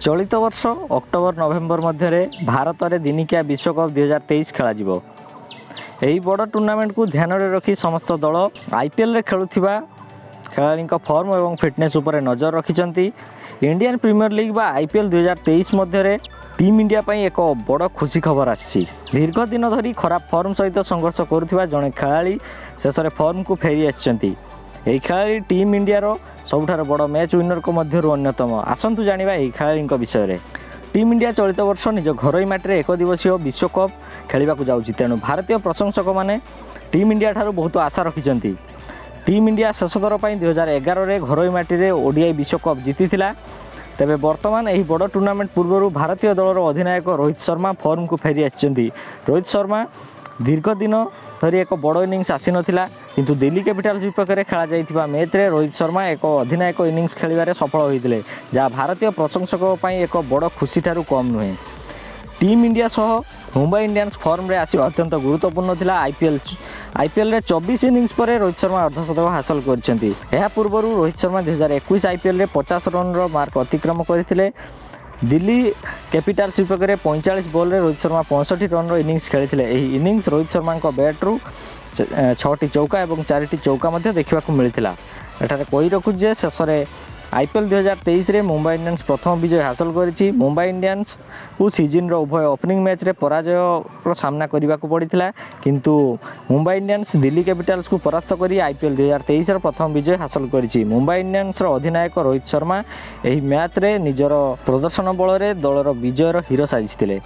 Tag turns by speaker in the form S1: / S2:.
S1: चलित वर्ष October November मध्य भारत में दिनिकिया विश्वकप 2023 खेल यही बड़ टूर्नामेंट को ध्यान में रखी समस्त दल आईपीएल रे खेलुथिबा खेलाड़ी फॉर्म और फिटनेस उपर नजर रखिंट। इंडियन प्रीमियर लीग बा आईपीएल 2023 मध्य टीम इंडिया पई एक बड़ खुशी खबर आसी। दीर्घ दिन धरी खराब फॉर्म सहित संघर्ष करुथिबा जड़े खेलाड़ी शेष में फॉर्म को फेरी आछंती। यही खेलाड़ी टीम इंडिया सबुठार बड़ मैच विनर को मध्यरु अन्यतम। आसंतु जानिबा यही खेलाड़ी विषय में। टीम इंडिया चलित वर्ष निज घरोई माटी एक दिवसीय विश्वकप खेलने को जाऊँगी, तेणु भारतीय प्रशंसक मैंने टीम इंडिया ठारू बहुत आशा रखिंट। टीम इंडिया शेष थर पर 2011 में घरोई माटी ओडीआई विश्वकप जीतीला। तेबे वर्तमान यही बड़ टूर्नामेंट पूर्व भारतीय दलर अधिनायक रोहित शर्मा फॉर्म को फेरी आछंती। रोहित शर्मा दीर्घ दिन धरी एक बड़ इनिंग्स आसी नथिला, किंतु दिल्ली कैपिटल्स विपक्ष में खेला जाइथिबा मैच रे रोहित शर्मा एक अधिनायक इनिंग्स खेलिबारे सफल होइतिले, जहाँ भारतीय प्रशंसकों पई एक बड़ खुशी ठारू कम नुहे। टीम इंडिया सह मुंबई इंडियंस फॉर्म रे आसी अत्यंत गुरुत्वपूर्ण थिला। आईपीएल रे 24 इनिंग्स पर रोहित शर्मा अर्धशतक हासिल करछंती। एहा पूर्व रोहित शर्मा 2021 आईपीएल रे 50 रन रो मार्क अतिक्रम करथिले। दिल्ली कैपिटल्स विपक्ष में 45 बॉल रे रोहित शर्मा 65 रन रो इनिंग्स खेलिथिले। एही इनिंग्स रोहित शर्मा बैट्रु 6टी चौका और 4टी चौका देखा मिलता। एठारे कही रखु जे शेष में आईपीएल 2023 रे मुंबई इंडियंस प्रथम विजय हासिल करिछि। मुंबई इंडियंस को सीजन रो उभय ओपनिंग मैच रे पराजय रो सामना करने को पड़ता, किंतु मुंबई इंडियंस दिल्ली कैपिटल्स को परास्त करी आईपीएल 2023 रो प्रथम विजय हासिल करिछि। मुंबई इंडियंस रो अधिनायक रोहित शर्मा एही मैच रे निजर प्रदर्शन बल रे दलर विजयर हीरो साजिथिले।